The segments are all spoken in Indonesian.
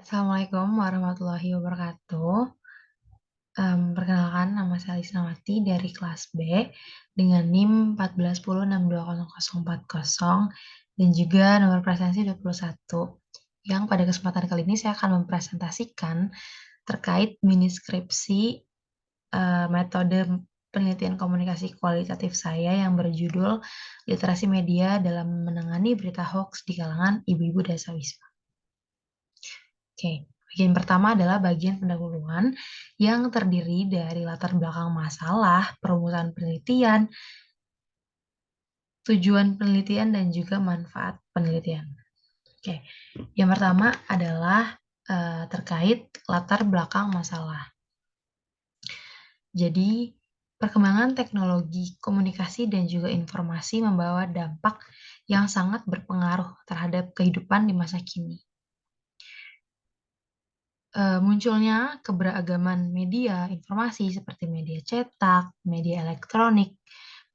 Assalamualaikum warahmatullahi wabarakatuh. Perkenalkan nama saya Lisnawati dari kelas B dengan NIM 1410620040 dan juga nomor presensi 21, yang pada kesempatan kali ini saya akan mempresentasikan terkait mini skripsi metode penelitian komunikasi kualitatif saya yang berjudul Literasi Media dalam Menangani Berita Hoax di Kalangan Ibu-ibu Dasawisma. Oke, bagian pertama adalah bagian pendahuluan yang terdiri dari latar belakang masalah, perumusan penelitian, tujuan penelitian, dan juga manfaat penelitian. Oke, yang pertama adalah terkait latar belakang masalah. Jadi, perkembangan teknologi komunikasi dan juga informasi membawa dampak yang sangat berpengaruh terhadap kehidupan di masa kini. Munculnya keberagaman media informasi seperti media cetak, media elektronik,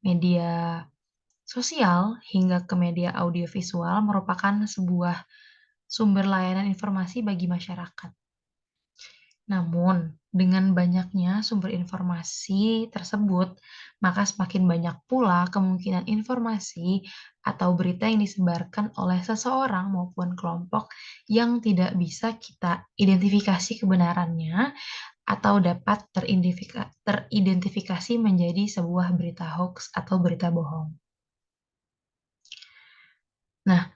media sosial, hingga ke media audiovisual merupakan sebuah sumber layanan informasi bagi masyarakat. Namun, dengan banyaknya sumber informasi tersebut, maka semakin banyak pula kemungkinan informasi atau berita yang disebarkan oleh seseorang maupun kelompok yang tidak bisa kita identifikasi kebenarannya atau dapat teridentifikasi menjadi sebuah berita hoax atau berita bohong. Nah,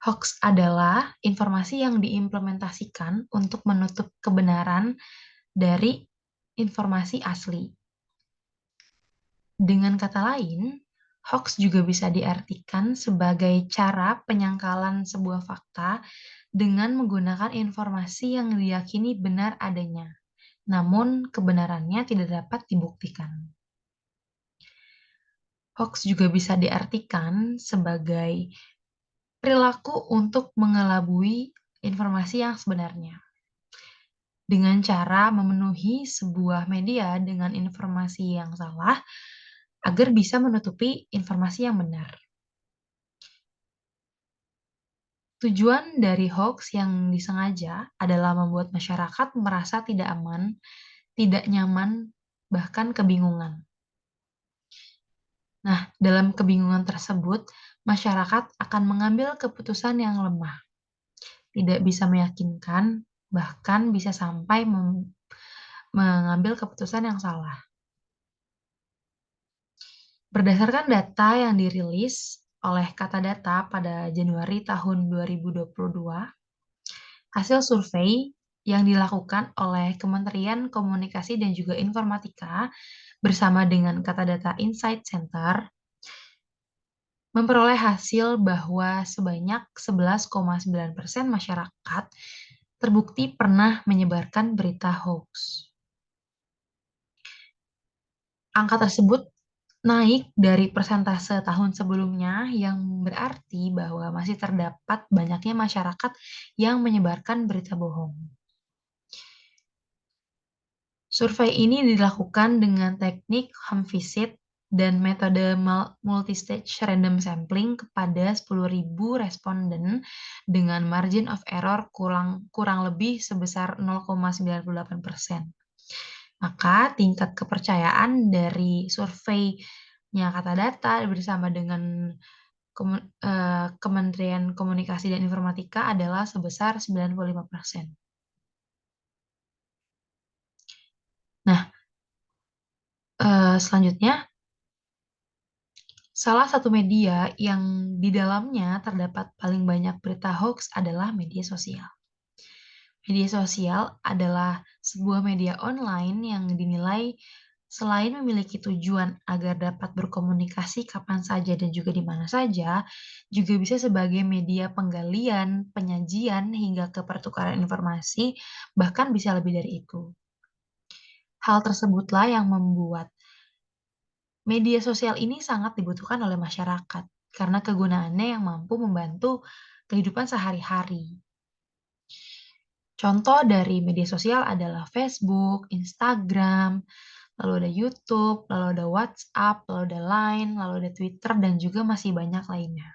hoax adalah informasi yang diimplementasikan untuk menutup kebenaran dari informasi asli. Dengan kata lain, hoax juga bisa diartikan sebagai cara penyangkalan sebuah fakta dengan menggunakan informasi yang diyakini benar adanya, namun kebenarannya tidak dapat dibuktikan. Hoax juga bisa diartikan sebagai perilaku untuk mengelabui informasi yang sebenarnya, dengan cara memenuhi sebuah media dengan informasi yang salah agar bisa menutupi informasi yang benar. Tujuan dari hoax yang disengaja adalah membuat masyarakat merasa tidak aman, tidak nyaman, bahkan kebingungan. Nah, dalam kebingungan tersebut, masyarakat akan mengambil keputusan yang lemah, tidak bisa meyakinkan, bahkan bisa sampai mengambil keputusan yang salah. Berdasarkan data yang dirilis oleh Katadata pada Januari tahun 2022, hasil survei yang dilakukan oleh Kementerian Komunikasi dan juga Informatika bersama dengan Katadata Insight Center memperoleh hasil bahwa sebanyak 11,9% masyarakat terbukti pernah menyebarkan berita hoax. Angka tersebut naik dari persentase tahun sebelumnya, yang berarti bahwa masih terdapat banyaknya masyarakat yang menyebarkan berita bohong. Survei ini dilakukan dengan teknik home visit dan metode multistage random sampling kepada 10.000 responden dengan margin of error kurang lebih sebesar 0,98%. Maka tingkat kepercayaan dari surveinya Katadata bersama dengan Kementerian Komunikasi dan Informatika adalah sebesar 95%. Nah, selanjutnya, salah satu media yang di dalamnya terdapat paling banyak berita hoax adalah media sosial. Media sosial adalah sebuah media online yang dinilai selain memiliki tujuan agar dapat berkomunikasi kapan saja dan juga di mana saja, juga bisa sebagai media penggalian, penyajian, hingga ke pertukaran informasi, bahkan bisa lebih dari itu. Hal tersebutlah yang membuat media sosial ini sangat dibutuhkan oleh masyarakat, karena kegunaannya yang mampu membantu kehidupan sehari-hari. Contoh dari media sosial adalah Facebook, Instagram, lalu ada YouTube, lalu ada WhatsApp, lalu ada Line, lalu ada Twitter, dan juga masih banyak lainnya.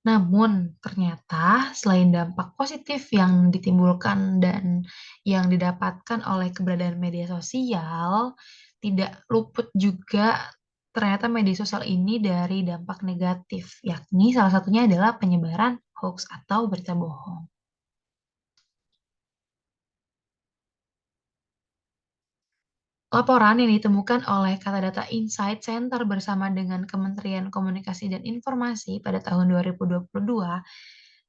Namun, ternyata selain dampak positif yang ditimbulkan dan yang didapatkan oleh keberadaan media sosial, tidak luput juga ternyata media sosial ini dari dampak negatif, yakni salah satunya adalah penyebaran hoax atau berita bohong. Laporan yang ditemukan oleh Kata Data Insight Center bersama dengan Kementerian Komunikasi dan Informasi pada tahun 2022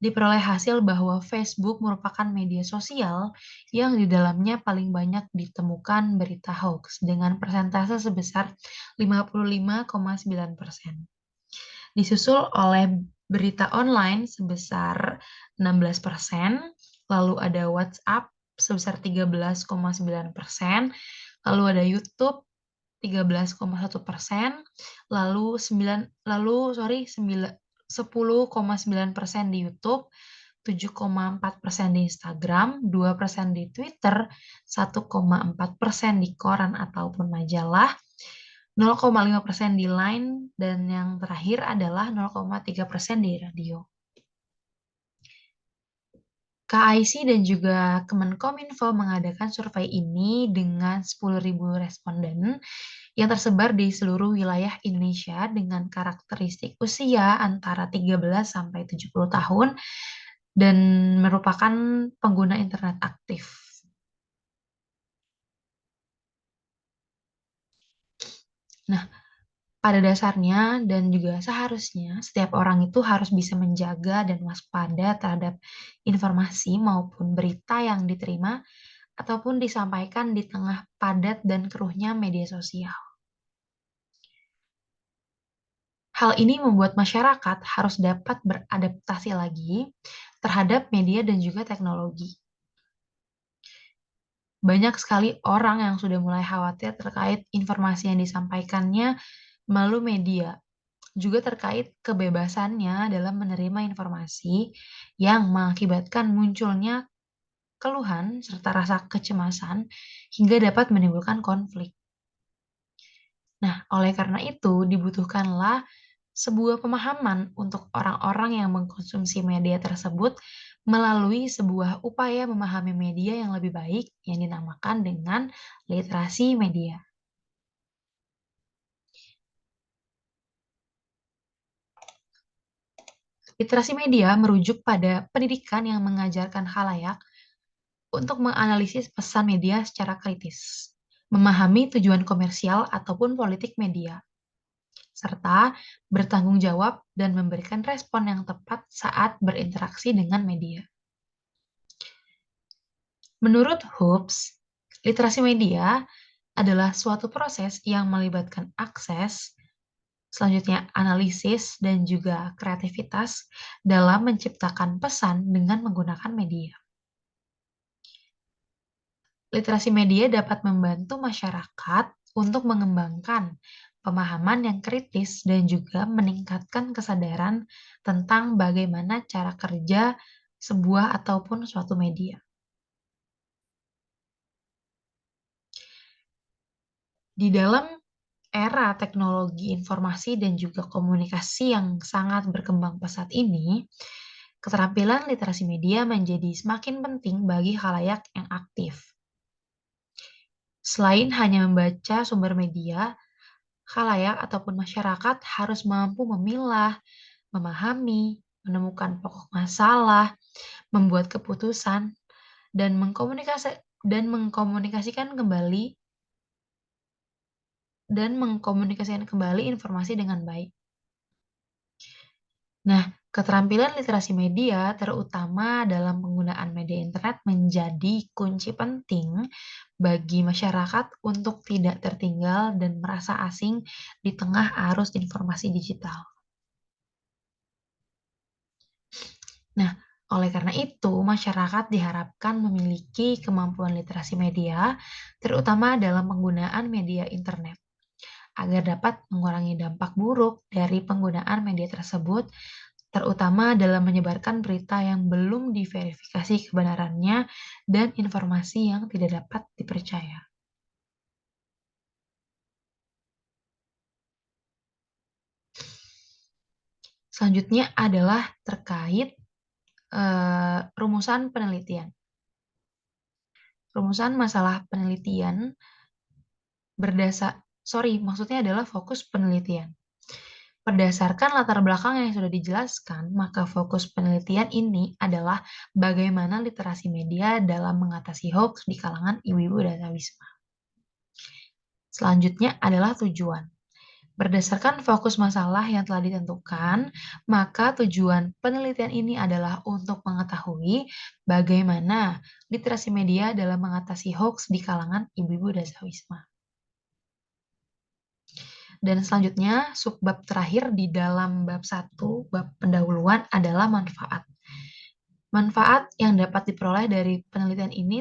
diperoleh hasil bahwa Facebook merupakan media sosial yang di dalamnya paling banyak ditemukan berita hoax dengan persentase sebesar 55,9%. Disusul oleh berita online sebesar 16%, lalu ada WhatsApp sebesar 13,9%, lalu ada YouTube 13,1%, lalu 10,9% di YouTube, 7,4% di Instagram, 2% di Twitter, 1,4% di koran ataupun majalah, 0,5% di Line, dan yang terakhir adalah 0,3% di radio. KIC dan juga Kemenkominfo mengadakan survei ini dengan 10.000 responden yang tersebar di seluruh wilayah Indonesia dengan karakteristik usia antara 13 sampai 70 tahun dan merupakan pengguna internet aktif. Nah, pada dasarnya dan juga seharusnya setiap orang itu harus bisa menjaga dan waspada terhadap informasi maupun berita yang diterima ataupun disampaikan di tengah padat dan keruhnya media sosial. Hal ini membuat masyarakat harus dapat beradaptasi lagi terhadap media dan juga teknologi. Banyak sekali orang yang sudah mulai khawatir terkait informasi yang disampaikannya melalui media, juga terkait kebebasannya dalam menerima informasi yang mengakibatkan munculnya keluhan serta rasa kecemasan hingga dapat menimbulkan konflik. Nah, oleh karena itu dibutuhkanlah sebuah pemahaman untuk orang-orang yang mengkonsumsi media tersebut melalui sebuah upaya memahami media yang lebih baik yang dinamakan dengan literasi media. Literasi media merujuk pada pendidikan yang mengajarkan khalayak untuk menganalisis pesan media secara kritis, memahami tujuan komersial ataupun politik media, serta bertanggung jawab dan memberikan respon yang tepat saat berinteraksi dengan media. Menurut Hobbes, literasi media adalah suatu proses yang melibatkan akses, selanjutnya analisis, dan juga kreativitas dalam menciptakan pesan dengan menggunakan media. Literasi media dapat membantu masyarakat untuk mengembangkan pemahaman yang kritis dan juga meningkatkan kesadaran tentang bagaimana cara kerja sebuah ataupun suatu media. Di dalam era teknologi informasi dan juga komunikasi yang sangat berkembang pesat ini, keterampilan literasi media menjadi semakin penting bagi khalayak yang aktif. Selain hanya membaca sumber media, khalayak ataupun masyarakat harus mampu memilah, memahami, menemukan pokok masalah, membuat keputusan, dan mengkomunikasikan kembali informasi dengan baik. Nah, keterampilan literasi media, terutama dalam penggunaan media internet, menjadi kunci penting bagi masyarakat untuk tidak tertinggal dan merasa asing di tengah arus informasi digital. Nah, oleh karena itu, masyarakat diharapkan memiliki kemampuan literasi media, terutama dalam penggunaan media internet, agar dapat mengurangi dampak buruk dari penggunaan media tersebut, terutama dalam menyebarkan berita yang belum diverifikasi kebenarannya dan informasi yang tidak dapat dipercaya. Selanjutnya adalah terkait rumusan penelitian. Rumusan masalah penelitian maksudnya adalah fokus penelitian. Berdasarkan latar belakang yang sudah dijelaskan, maka fokus penelitian ini adalah bagaimana literasi media dalam mengatasi hoax di kalangan ibu-ibu dan siswa. Selanjutnya adalah tujuan. Berdasarkan fokus masalah yang telah ditentukan, maka tujuan penelitian ini adalah untuk mengetahui bagaimana literasi media dalam mengatasi hoax di kalangan ibu-ibu dan siswa. Dan selanjutnya, subbab terakhir di dalam bab 1, bab pendahuluan adalah manfaat. Manfaat yang dapat diperoleh dari penelitian ini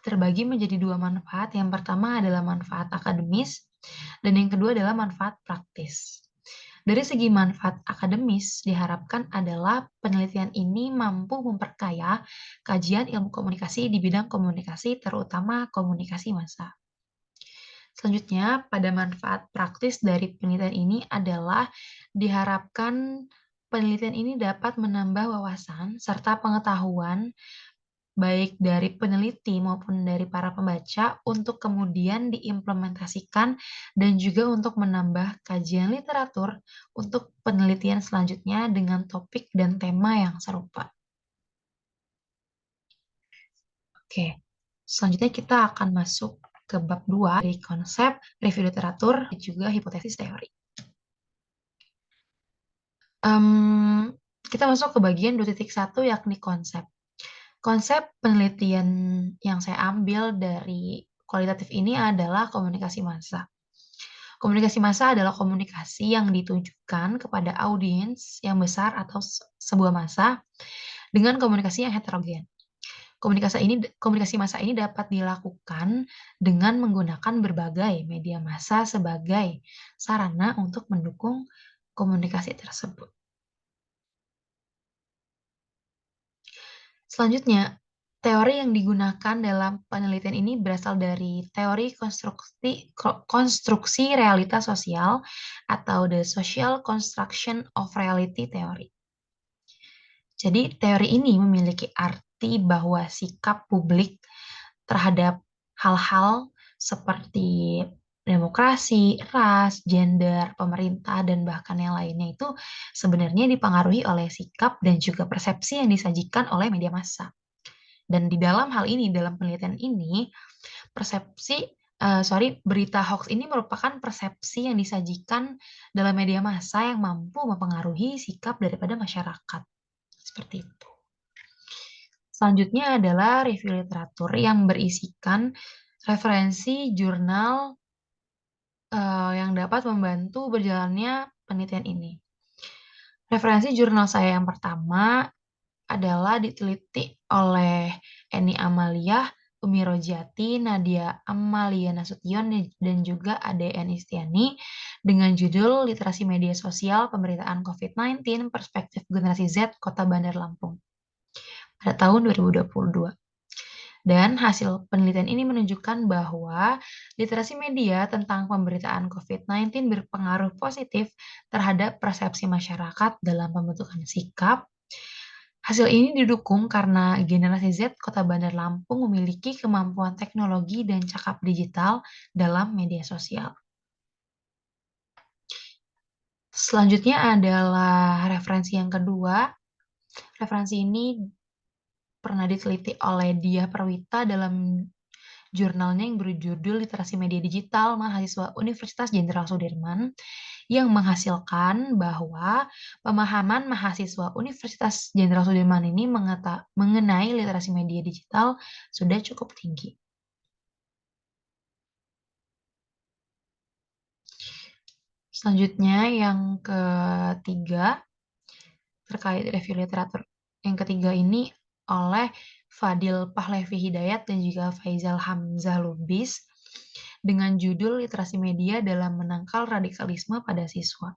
terbagi menjadi dua manfaat. Yang pertama adalah manfaat akademis, dan yang kedua adalah manfaat praktis. Dari segi manfaat akademis, diharapkan adalah penelitian ini mampu memperkaya kajian ilmu komunikasi di bidang komunikasi, terutama komunikasi massa. Selanjutnya, pada manfaat praktis dari penelitian ini adalah diharapkan penelitian ini dapat menambah wawasan serta pengetahuan baik dari peneliti maupun dari para pembaca untuk kemudian diimplementasikan dan juga untuk menambah kajian literatur untuk penelitian selanjutnya dengan topik dan tema yang serupa. Oke, selanjutnya kita akan masuk ke bab 2 dari konsep, review literatur, dan juga hipotesis teori. Kita masuk ke bagian 2.1 yakni konsep. Konsep penelitian yang saya ambil dari kualitatif ini adalah komunikasi massa. Komunikasi massa adalah komunikasi yang ditujukan kepada audiens yang besar atau sebuah massa dengan komunikasi yang heterogen. Komunikasi massa ini dapat dilakukan dengan menggunakan berbagai media massa sebagai sarana untuk mendukung komunikasi tersebut. Selanjutnya, teori yang digunakan dalam penelitian ini berasal dari teori konstruksi realitas sosial atau the social construction of reality theory. Jadi, teori ini memiliki arti bahwa sikap publik terhadap hal-hal seperti demokrasi, ras, gender, pemerintah, dan bahkan yang lainnya itu sebenarnya dipengaruhi oleh sikap dan juga persepsi yang disajikan oleh media massa. Dan di dalam hal ini, dalam penelitian ini, berita hoax ini merupakan persepsi yang disajikan dalam media massa yang mampu mempengaruhi sikap daripada masyarakat. Seperti itu. Selanjutnya adalah review literatur yang berisikan referensi jurnal yang dapat membantu berjalannya penelitian ini. Referensi jurnal saya yang pertama adalah diteliti oleh Eni Amalia, Umi Rojati, Nadia Amalia Nasution, dan juga Ade Enistiani dengan judul Literasi Media Sosial Pemberitaan COVID-19 Perspektif Generasi Z Kota Bandar Lampung pada tahun 2022. Dan hasil penelitian ini menunjukkan bahwa literasi media tentang pemberitaan COVID-19 berpengaruh positif terhadap persepsi masyarakat dalam pembentukan sikap. Hasil ini didukung karena generasi Z Kota Bandar Lampung memiliki kemampuan teknologi dan cakap digital dalam media sosial. Selanjutnya adalah referensi yang kedua. Referensi ini pernah diteliti oleh Diah Perwita dalam jurnalnya yang berjudul Literasi Media Digital Mahasiswa Universitas Jenderal Sudirman yang menghasilkan bahwa pemahaman mahasiswa Universitas Jenderal Sudirman ini mengenai literasi media digital sudah cukup tinggi. Selanjutnya yang ketiga terkait review literatur. Yang ketiga ini oleh Fadil Pahlevi Hidayat dan juga Faizal Hamzah Lubis dengan judul Literasi Media dalam Menangkal Radikalisme pada Siswa.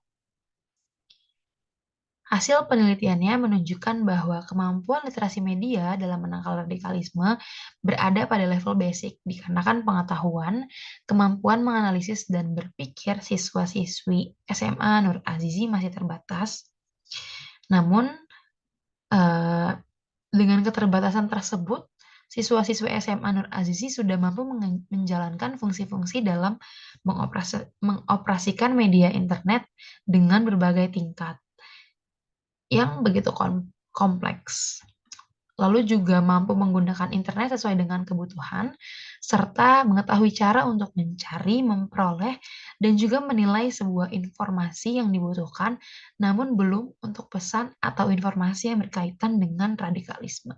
Hasil penelitiannya menunjukkan bahwa kemampuan literasi media dalam menangkal radikalisme berada pada level basic, dikarenakan pengetahuan, kemampuan menganalisis dan berpikir siswa-siswi SMA Nur Azizi masih terbatas. Namun, eee, dengan keterbatasan tersebut, siswa-siswi SMA Nur Azizi sudah mampu menjalankan fungsi-fungsi dalam mengoperasikan media internet dengan berbagai tingkat yang begitu kompleks. Lalu juga mampu menggunakan internet sesuai dengan kebutuhan, serta mengetahui cara untuk mencari, memperoleh, dan juga menilai sebuah informasi yang dibutuhkan, namun belum untuk pesan atau informasi yang berkaitan dengan radikalisme.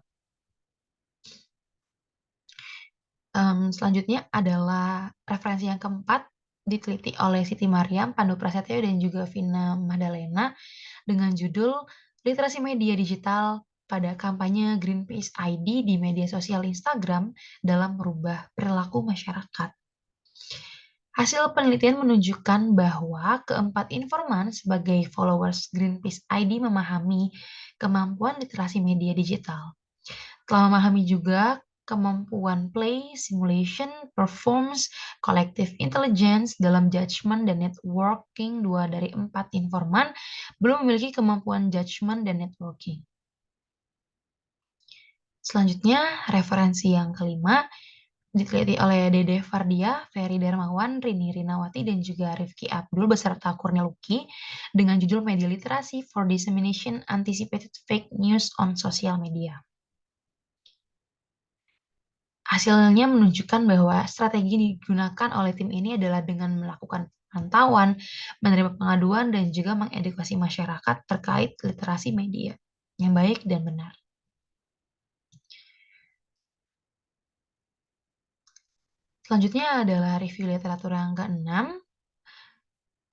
Selanjutnya adalah referensi yang keempat, diteliti oleh Siti Maryam, Pandu Prasetyo, dan juga Vina Mahdalena dengan judul Literasi Media Digital pada Kampanye Greenpeace ID di Media Sosial Instagram dalam Merubah Perilaku Masyarakat. Hasil penelitian menunjukkan bahwa keempat informan sebagai followers Greenpeace ID memahami kemampuan literasi media digital. Telah memahami juga kemampuan play, simulation, performance, collective intelligence dalam judgment dan networking. 2 dari 4 informan belum memiliki kemampuan judgment dan networking. Selanjutnya, referensi yang kelima diteliti oleh Dede Fardia, Ferry Darmawan, Rini Rinawati, dan juga Rifki Abdul beserta Kurnia Luki dengan judul Media Literasi for Dissemination Anticipated Fake News on Social Media. Hasilnya menunjukkan bahwa strategi yang digunakan oleh tim ini adalah dengan melakukan pantauan, menerima pengaduan, dan juga mengedukasi masyarakat terkait literasi media yang baik dan benar. Selanjutnya adalah review literatur yang ke-6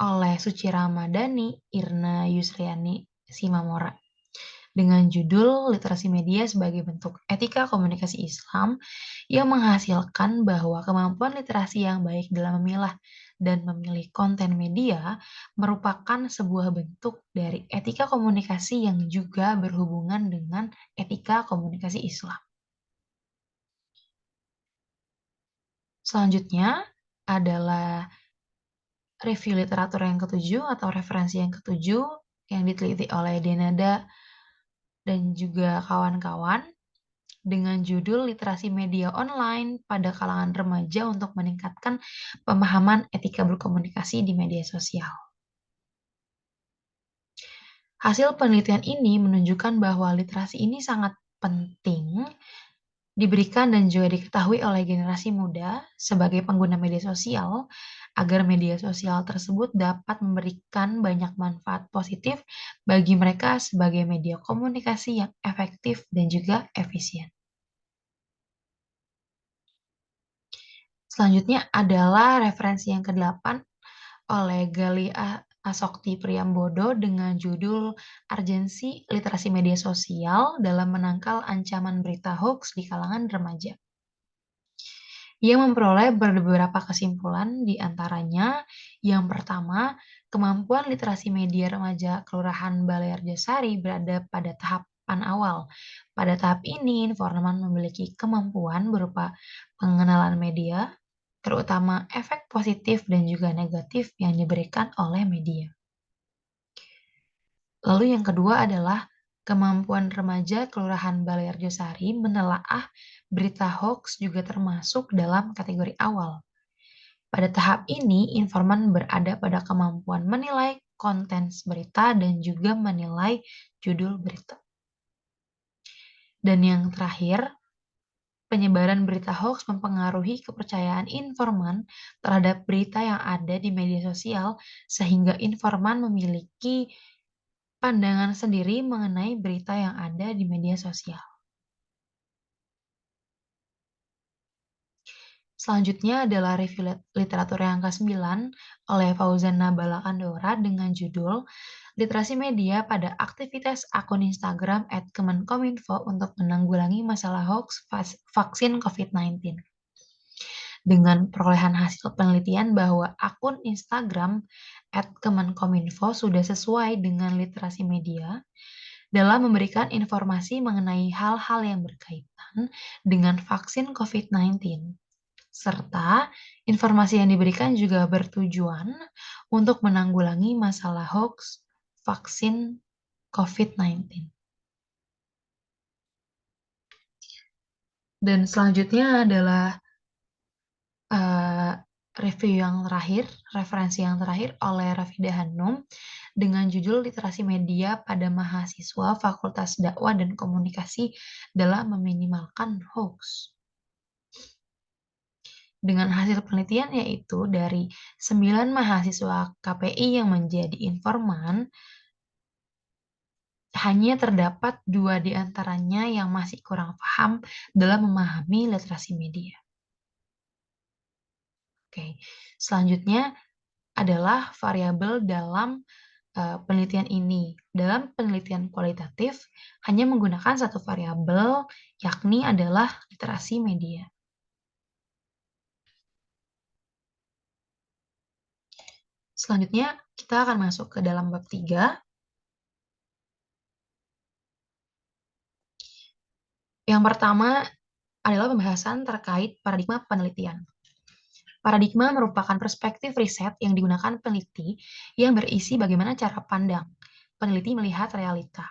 oleh Suci Ramadhani, Irna Yusriani Simamora dengan judul Literasi Media sebagai Bentuk Etika Komunikasi Islam yang menghasilkan bahwa kemampuan literasi yang baik dalam memilah dan memilih konten media merupakan sebuah bentuk dari etika komunikasi yang juga berhubungan dengan etika komunikasi Islam. Selanjutnya adalah review literatur yang ketujuh atau referensi yang ketujuh yang diteliti oleh Denada dan juga kawan-kawan dengan judul Literasi Media Online pada kalangan remaja untuk meningkatkan pemahaman etika berkomunikasi di media sosial. Hasil penelitian ini menunjukkan bahwa literasi ini sangat penting diberikan dan juga diketahui oleh generasi muda sebagai pengguna media sosial agar media sosial tersebut dapat memberikan banyak manfaat positif bagi mereka sebagai media komunikasi yang efektif dan juga efisien. Selanjutnya adalah referensi yang ke-8 oleh Gali Asokti Priyambodo dengan judul Urgensi Literasi Media Sosial dalam Menangkal Ancaman Berita Hoax di Kalangan Remaja. Ia memperoleh beberapa kesimpulan, di antaranya yang pertama, kemampuan literasi media remaja Kelurahan Balerjasari berada pada tahapan awal. Pada tahap ini, informan memiliki kemampuan berupa pengenalan media, terutama efek positif dan juga negatif yang diberikan oleh media. Lalu yang kedua adalah kemampuan remaja Kelurahan Balerjosari menelaah berita hoax juga termasuk dalam kategori awal. Pada tahap ini, informan berada pada kemampuan menilai konten berita dan juga menilai judul berita. Dan yang terakhir, penyebaran berita hoax mempengaruhi kepercayaan informan terhadap berita yang ada di media sosial sehingga informan memiliki pandangan sendiri mengenai berita yang ada di media sosial. Selanjutnya adalah review literatur yang ke-9 oleh Fauzan Nabala Kandora dengan judul Literasi Media pada Aktivitas Akun Instagram @kemenkominfo untuk menanggulangi masalah hoax vaksin COVID-19. Dengan perolehan hasil penelitian bahwa akun Instagram @kemenkominfo sudah sesuai dengan literasi media dalam memberikan informasi mengenai hal-hal yang berkaitan dengan vaksin COVID-19. Serta informasi yang diberikan juga bertujuan untuk menanggulangi masalah hoax vaksin COVID-19. Dan selanjutnya adalah review yang terakhir, referensi yang terakhir oleh Rafida Hanum dengan judul Literasi Media pada Mahasiswa Fakultas Dakwah dan Komunikasi dalam Meminimalkan Hoax. Dengan hasil penelitian yaitu dari 9 mahasiswa KPI yang menjadi informan, hanya terdapat 2 di antaranya yang masih kurang paham dalam memahami literasi media. Oke, selanjutnya adalah variabel dalam penelitian ini. Dalam penelitian kualitatif, hanya menggunakan satu variabel, yakni adalah literasi media. Selanjutnya, kita akan masuk ke dalam bab 3. Yang pertama adalah pembahasan terkait paradigma penelitian. Paradigma merupakan perspektif riset yang digunakan peneliti yang berisi bagaimana cara pandang peneliti melihat realita,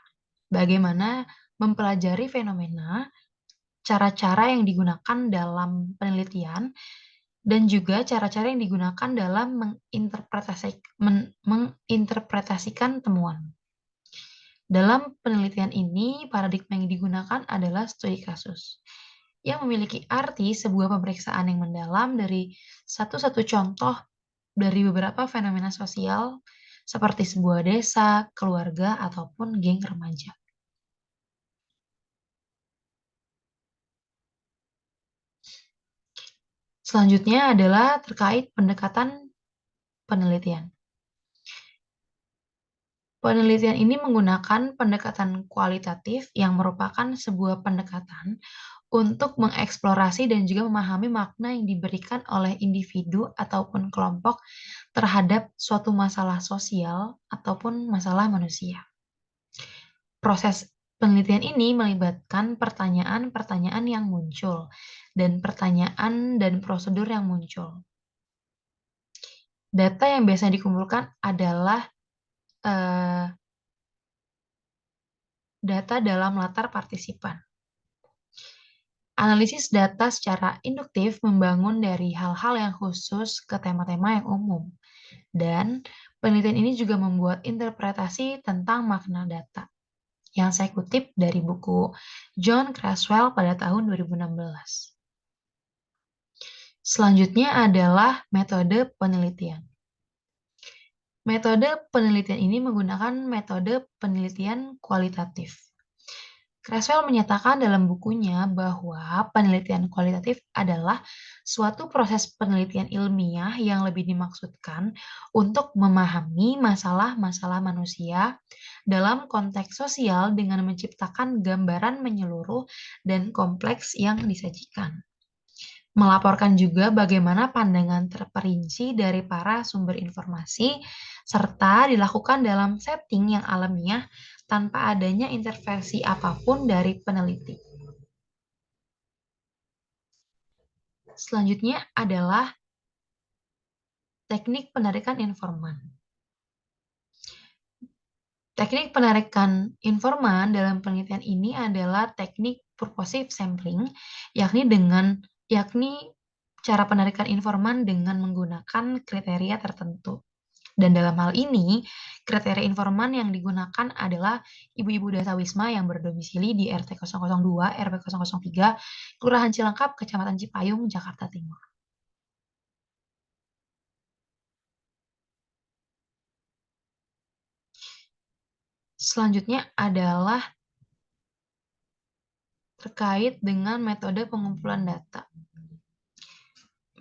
bagaimana mempelajari fenomena, cara-cara yang digunakan dalam penelitian, dan juga cara-cara yang digunakan dalam menginterpretasikan temuan. Dalam penelitian ini, paradigma yang digunakan adalah studi kasus, yang memiliki arti sebuah pemeriksaan yang mendalam dari satu-satu contoh dari beberapa fenomena sosial seperti sebuah desa, keluarga, ataupun geng remaja. Selanjutnya adalah terkait pendekatan penelitian. Penelitian ini menggunakan pendekatan kualitatif yang merupakan sebuah pendekatan untuk mengeksplorasi dan juga memahami makna yang diberikan oleh individu ataupun kelompok terhadap suatu masalah sosial ataupun masalah manusia. Proses penelitian ini melibatkan pertanyaan-pertanyaan yang muncul dan pertanyaan dan prosedur yang muncul. Data yang biasanya dikumpulkan adalah data dalam latar partisipan. Analisis data secara induktif membangun dari hal-hal yang khusus ke tema-tema yang umum. Dan penelitian ini juga membuat interpretasi tentang makna data. Yang saya kutip dari buku John Creswell pada tahun 2016. Selanjutnya adalah metode penelitian. Metode penelitian ini menggunakan metode penelitian kualitatif. Creswell menyatakan dalam bukunya bahwa penelitian kualitatif adalah suatu proses penelitian ilmiah yang lebih dimaksudkan untuk memahami masalah-masalah manusia dalam konteks sosial dengan menciptakan gambaran menyeluruh dan kompleks yang disajikan. Melaporkan juga bagaimana pandangan terperinci dari para sumber informasi, serta dilakukan dalam setting yang alamiah tanpa adanya intervensi apapun dari peneliti. Selanjutnya adalah teknik penarikan informan. Teknik penarikan informan dalam penelitian ini adalah teknik purposive sampling, yakni cara penarikan informan dengan menggunakan kriteria tertentu. Dan dalam hal ini, kriteria informan yang digunakan adalah ibu-ibu dasawisma yang berdomisili di RT 002, RW 003, Kelurahan Cilangkap, Kecamatan Cipayung, Jakarta Timur. Selanjutnya adalah terkait dengan metode pengumpulan data.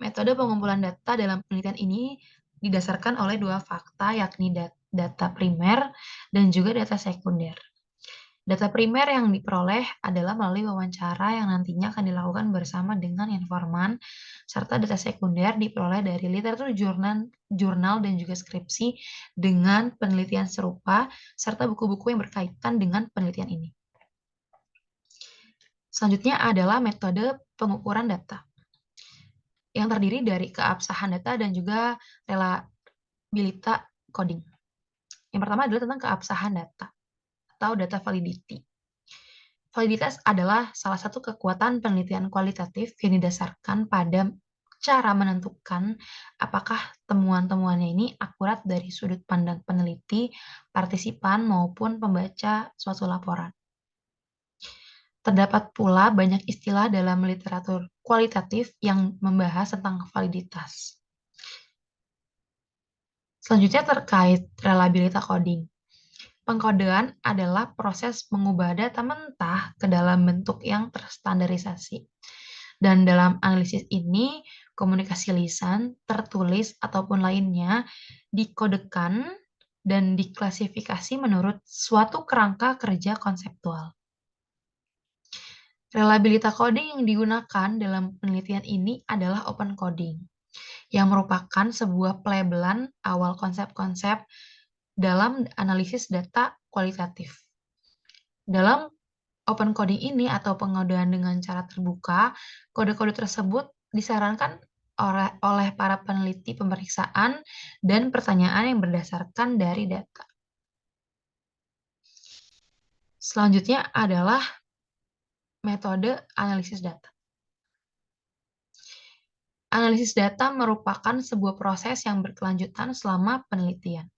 Metode pengumpulan data dalam penelitian ini didasarkan oleh dua fakta, yakni data primer dan juga data sekunder. Data primer yang diperoleh adalah melalui wawancara yang nantinya akan dilakukan bersama dengan informan, serta data sekunder diperoleh dari literatur jurnal dan juga skripsi dengan penelitian serupa, serta buku-buku yang berkaitan dengan penelitian ini. Selanjutnya adalah metode pengukuran data, yang terdiri dari keabsahan data dan juga reliability coding. Yang pertama adalah tentang keabsahan data. atau data validity. Validitas adalah salah satu kekuatan penelitian kualitatif yang didasarkan pada cara menentukan apakah temuan-temuannya ini akurat dari sudut pandang peneliti, partisipan, maupun pembaca suatu laporan. Terdapat pula banyak istilah dalam literatur kualitatif yang membahas tentang validitas. Selanjutnya terkait reliability coding. Pengkodean adalah proses mengubah data mentah ke dalam bentuk yang terstandarisasi. Dan dalam analisis ini, komunikasi lisan, tertulis, ataupun lainnya dikodekan dan diklasifikasi menurut suatu kerangka kerja konseptual. Reliability coding yang digunakan dalam penelitian ini adalah open coding, yang merupakan sebuah pelabelan awal konsep-konsep dalam analisis data kualitatif. Dalam open coding ini atau pengodean dengan cara terbuka, kode-kode tersebut disarankan oleh para peneliti pemeriksaan dan pertanyaan yang berdasarkan dari data. Selanjutnya adalah metode analisis data. Analisis data merupakan sebuah proses yang berkelanjutan selama penelitian.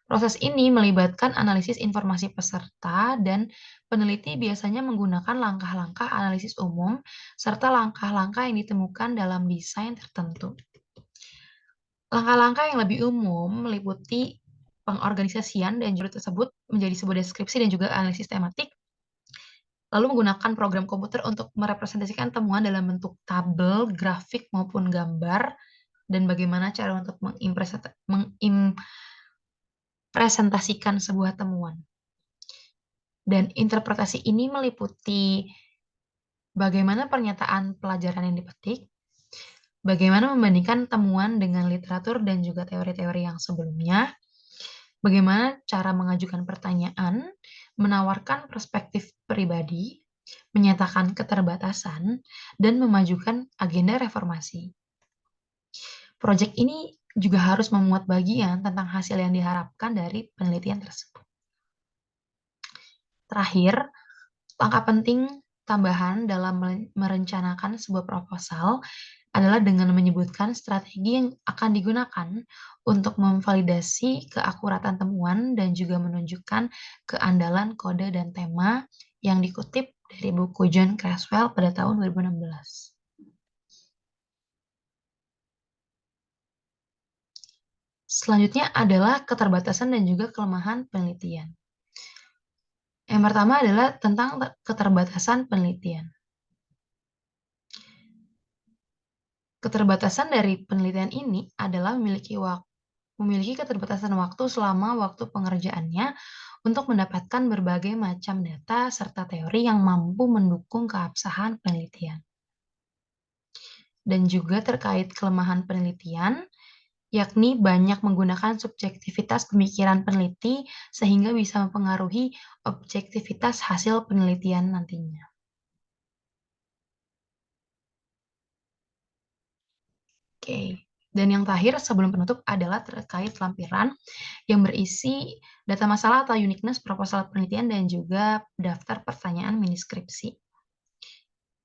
Proses ini melibatkan analisis informasi peserta dan peneliti biasanya menggunakan langkah-langkah analisis umum serta langkah-langkah yang ditemukan dalam desain tertentu. Langkah-langkah yang lebih umum meliputi pengorganisasian dan judul tersebut menjadi sebuah deskripsi dan juga analisis tematik, lalu menggunakan program komputer untuk merepresentasikan temuan dalam bentuk tabel, grafik, maupun gambar, dan bagaimana cara untuk presentasikan sebuah temuan. Dan interpretasi ini meliputi bagaimana pernyataan pelajaran yang dipetik, bagaimana membandingkan temuan dengan literatur dan juga teori-teori yang sebelumnya, bagaimana cara mengajukan pertanyaan, menawarkan perspektif pribadi, menyatakan keterbatasan, dan memajukan agenda reformasi. Proyek ini juga harus memuat bagian tentang hasil yang diharapkan dari penelitian tersebut. Terakhir, langkah penting tambahan dalam merencanakan sebuah proposal adalah dengan menyebutkan strategi yang akan digunakan untuk memvalidasi keakuratan temuan dan juga menunjukkan keandalan kode dan tema yang dikutip dari buku John Creswell pada tahun 2016. Selanjutnya adalah keterbatasan dan juga kelemahan penelitian. Yang pertama adalah tentang keterbatasan penelitian. Keterbatasan dari penelitian ini adalah memiliki keterbatasan waktu selama waktu pengerjaannya untuk mendapatkan berbagai macam data serta teori yang mampu mendukung keabsahan penelitian. Dan juga terkait kelemahan penelitian, yakni banyak menggunakan subjektivitas pemikiran peneliti sehingga bisa mempengaruhi objektivitas hasil penelitian nantinya. Oke. Dan yang terakhir sebelum penutup adalah terkait lampiran yang berisi data masalah atau uniqueness proposal penelitian dan juga daftar pertanyaan mini skripsi.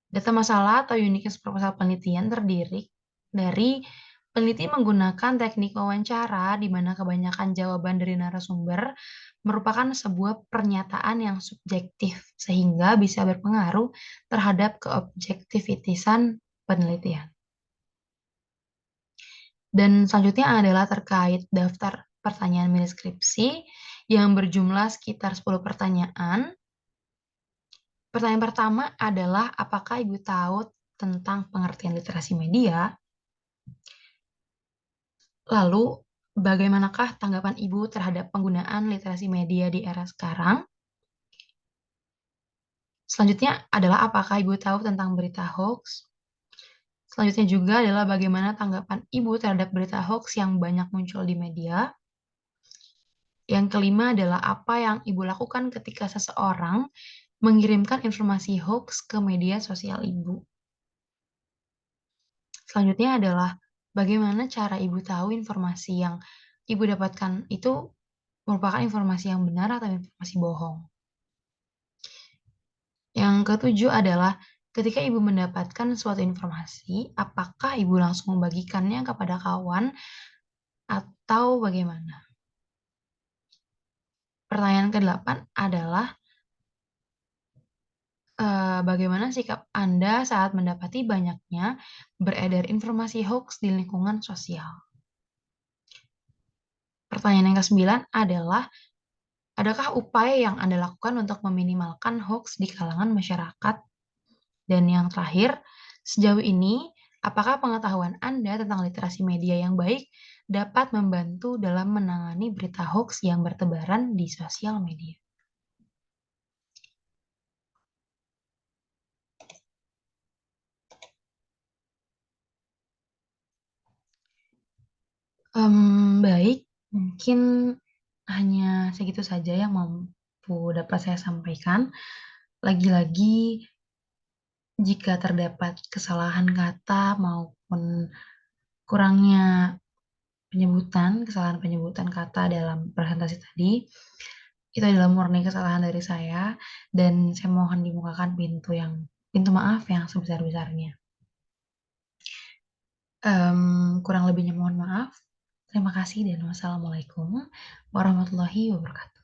Data masalah atau uniqueness proposal penelitian terdiri dari peneliti menggunakan teknik wawancara di mana kebanyakan jawaban dari narasumber merupakan sebuah pernyataan yang subjektif sehingga bisa berpengaruh terhadap keobjektivitasan penelitian. Dan selanjutnya adalah terkait daftar pertanyaan mini skripsi yang berjumlah sekitar 10 pertanyaan. Pertanyaan pertama adalah, apakah Ibu tahu tentang pengertian literasi media? Lalu, bagaimanakah tanggapan Ibu terhadap penggunaan literasi media di era sekarang? Selanjutnya adalah, apakah Ibu tahu tentang berita hoax? Selanjutnya juga adalah bagaimana tanggapan Ibu terhadap berita hoax yang banyak muncul di media? Yang kelima adalah apa yang Ibu lakukan ketika seseorang mengirimkan informasi hoax ke media sosial Ibu? Selanjutnya adalah bagaimana cara Ibu tahu informasi yang Ibu dapatkan itu merupakan informasi yang benar atau informasi bohong? ketujuh adalah ketika Ibu mendapatkan suatu informasi, apakah Ibu langsung membagikannya kepada kawan atau bagaimana? Pertanyaan ke-8 adalah, bagaimana sikap Anda saat mendapati banyaknya beredar informasi hoaks di lingkungan sosial? Pertanyaan yang ke-9 adalah, adakah upaya yang Anda lakukan untuk meminimalkan hoaks di kalangan masyarakat? Dan yang terakhir, sejauh ini, apakah pengetahuan Anda tentang literasi media yang baik dapat membantu dalam menangani berita hoaks yang bertebaran di sosial media? Baik, mungkin hanya segitu saja yang mampu dapat saya sampaikan. Lagi-lagi, jika terdapat kesalahan kata maupun kurangnya kesalahan penyebutan kata dalam presentasi tadi, itu adalah murni kesalahan dari saya dan saya mohon dibukakan pintu maaf yang sebesar-besarnya. Kurang lebihnya mohon maaf. Terima kasih dan wassalamualaikum warahmatullahi wabarakatuh.